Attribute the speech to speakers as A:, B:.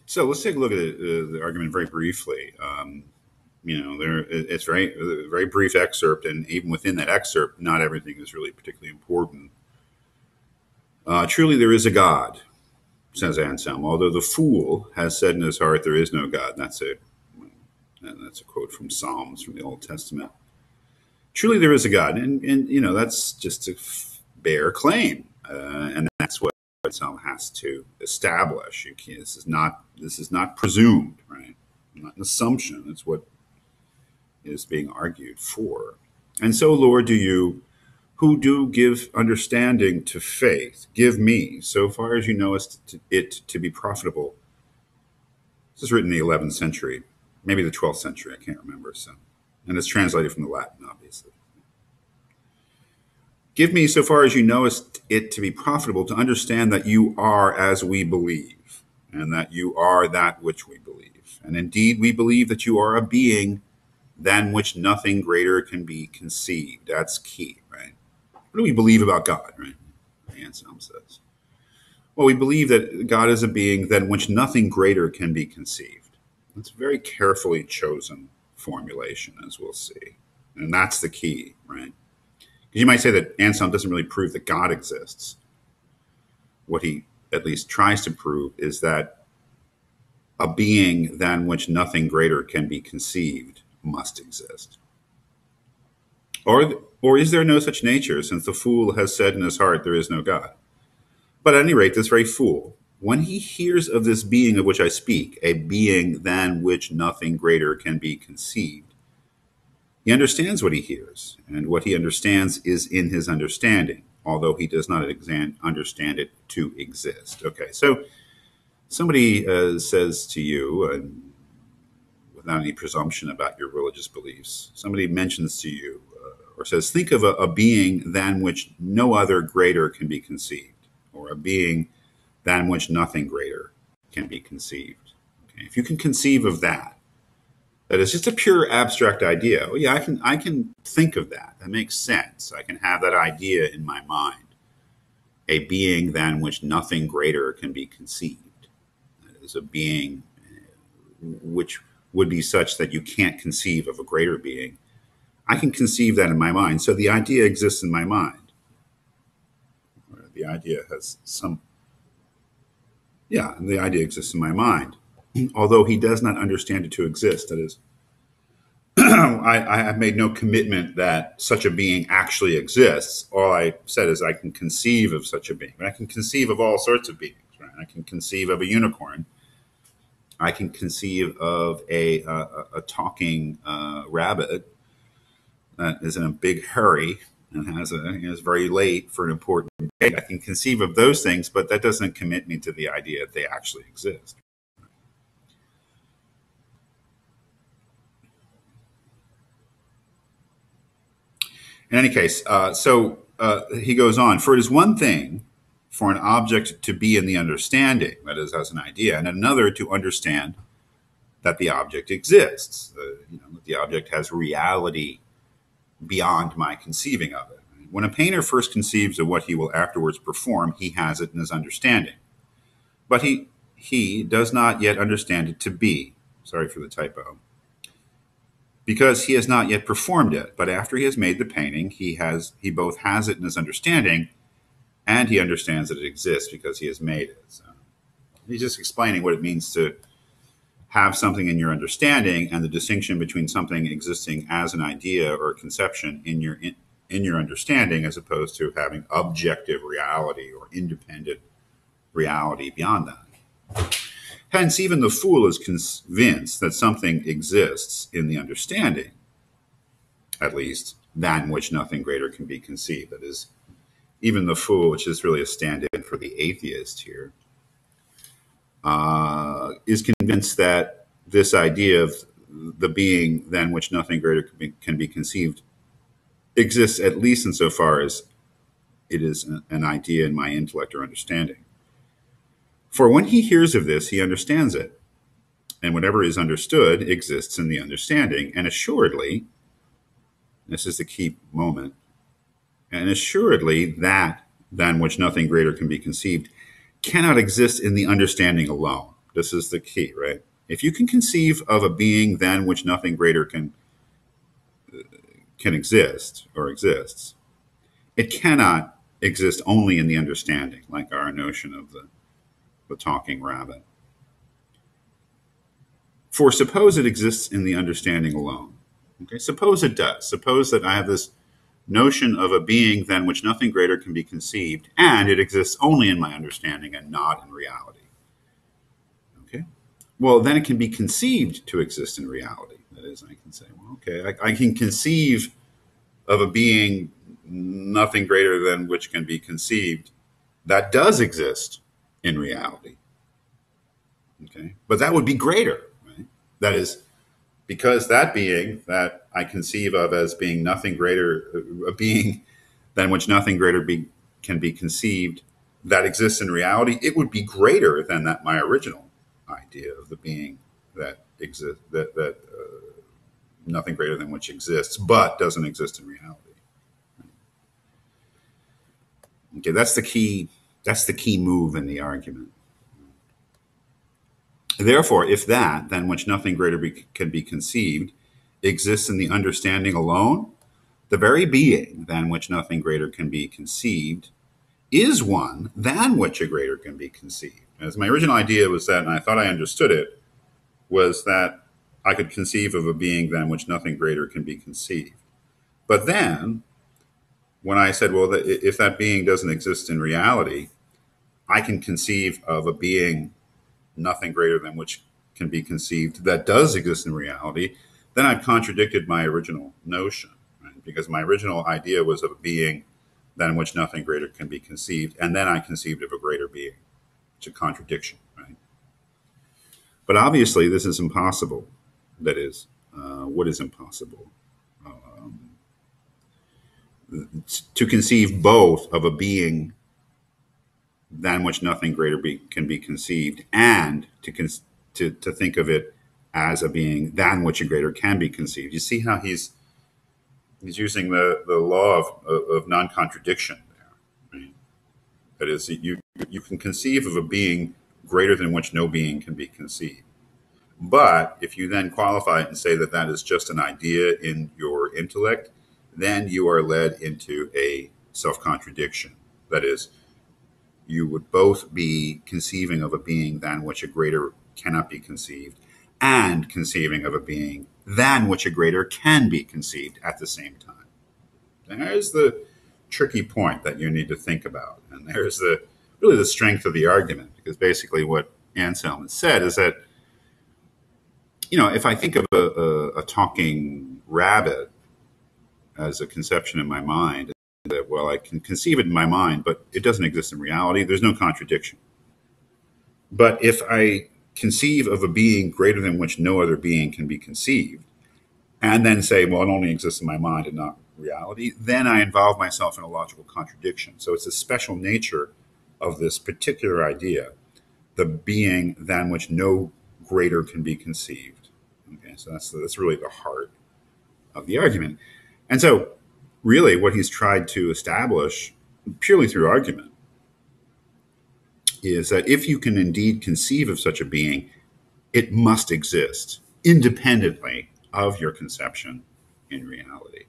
A: So let's take a look at the argument very briefly. It's very brief excerpt, and even within that excerpt, not everything is really particularly important. Truly, there is a God, says Anselm, although the fool has said in his heart there is no God. And that's a quote from Psalms from the Old Testament. Truly, there is a God, and that's just a bare claim, and that's what Anselm has to establish. This is not presumed, right? Not an assumption. It's what is being argued for. And so, Lord, do you, who do give understanding to faith, give me, so far as you know it to be profitable. This is written in the 11th century, maybe the 12th century, I can't remember. And it's translated from the Latin, obviously. Give me, so far as you know it to be profitable, to understand that you are as we believe, and that you are that which we believe. And indeed, we believe that you are a being than which nothing greater can be conceived. That's key, right? What do we believe about God, right? Anselm says. Well, we believe that God is a being than which nothing greater can be conceived. It's a very carefully chosen formulation, as we'll see. And that's the key, right? Because you might say that Anselm doesn't really prove that God exists. What he at least tries to prove is that a being than which nothing greater can be conceived must exist. Or is there no such nature, since the fool has said in his heart there is no God? But at any rate, this very fool, when he hears of this being of which I speak, a being than which nothing greater can be conceived, he understands what he hears, and what he understands is in his understanding, although he does not understand it to exist. Okay, so somebody says to you, without any presumption about your religious beliefs, somebody mentions to you or says, think of a being than which no other greater can be conceived, or a being than which nothing greater can be conceived. Okay? If you can conceive of that is just a pure abstract idea. Well, yeah, I can think of that. That makes sense. I can have that idea in my mind. A being than which nothing greater can be conceived. That is a being which would be such that you can't conceive of a greater being. I can conceive that in my mind. So the idea exists in my mind. The idea the idea exists in my mind. Although he does not understand it to exist. That is, I have made no commitment that such a being actually exists. All I said is I can conceive of such a being. I can conceive of all sorts of beings. Right? I can conceive of a unicorn. I can conceive of a talking rabbit that is in a big hurry and is very late for an important date. I can conceive of those things, but that doesn't commit me to the idea that they actually exist. In any case, he goes on, for it is one thing for an object to be in the understanding, that is, as an idea, and another to understand that the object exists, that the object has reality beyond my conceiving of it. When a painter first conceives of what he will afterwards perform, he has it in his understanding. But he does not yet understand it to be. Sorry for the typo. Because he has not yet performed it, but after he has made the painting, he both has it in his understanding, and he understands that it exists because he has made it. So he's just explaining what it means to have something in your understanding, and the distinction between something existing as an idea or a conception in your understanding, as opposed to having objective reality or independent reality beyond that. Hence, even the fool is convinced that something exists in the understanding, at least, than which nothing greater can be conceived. That is, even the fool, which is really a stand-in for the atheist here, is convinced that this idea of the being than which nothing greater can be conceived exists, at least insofar as it is an idea in my intellect or understanding. For when he hears of this, he understands it. And whatever is understood exists in the understanding. And assuredly, this is the key moment, and assuredly that than which nothing greater can be conceived cannot exist in the understanding alone. this is the key, right? If you can conceive of a being than which nothing greater can exist or exists, it cannot exist only in the understanding, like our notion of the talking rabbit. For suppose it exists in the understanding alone. Okay, suppose it does. Suppose that I have this notion of a being than which nothing greater can be conceived, and it exists only in my understanding and not in reality. Okay, well, then it can be conceived to exist in reality. That is, I can say, well, okay, I can conceive of a being nothing greater than which can be conceived that does exist in reality. Okay, but that would be greater, right? That is, because that being that I conceive of as being nothing greater, a being than which nothing greater can be conceived that exists in reality, it would be greater than that my original idea of the being that exists, that nothing greater than which exists, but doesn't exist in reality. Okay, that's the key. That's the key move in the argument. Therefore, if that, than which nothing greater can be conceived, exists in the understanding alone, the very being than which nothing greater can be conceived is one than which a greater can be conceived. As my original idea was that, and I thought I understood it, was that I could conceive of a being than which nothing greater can be conceived. But then, when I said, well, if that being doesn't exist in reality, I can conceive of a being nothing greater than which can be conceived that does exist in reality, then I've contradicted my original notion, right? Because my original idea was of a being than which nothing greater can be conceived, and then I conceived of a greater being. It's a contradiction, right? But obviously, this is impossible. That is, what is impossible? To conceive both of a being than which nothing greater can be conceived, and to think of it as a being than which a greater can be conceived. You see how he's using the law of non-contradiction there. Right? That is, you can conceive of a being greater than which no being can be conceived. But if you then qualify it and say that that is just an idea in your intellect, then you are led into a self-contradiction. That is, you would both be conceiving of a being than which a greater cannot be conceived, and conceiving of a being than which a greater can be conceived at the same time. And there's the tricky point that you need to think about. And there's really the strength of the argument, because basically what Anselm has said is that, if I think of a talking rabbit as a conception in my mind, that, well, I can conceive it in my mind, but it doesn't exist in reality, there's no contradiction. But if I conceive of a being greater than which no other being can be conceived, and then say, well, it only exists in my mind and not reality, then I involve myself in a logical contradiction. So it's a special nature of this particular idea, the being than which no greater can be conceived. Okay, so that's really the heart of the argument. And so really what he's tried to establish purely through argument is that if you can indeed conceive of such a being, it must exist independently of your conception in reality.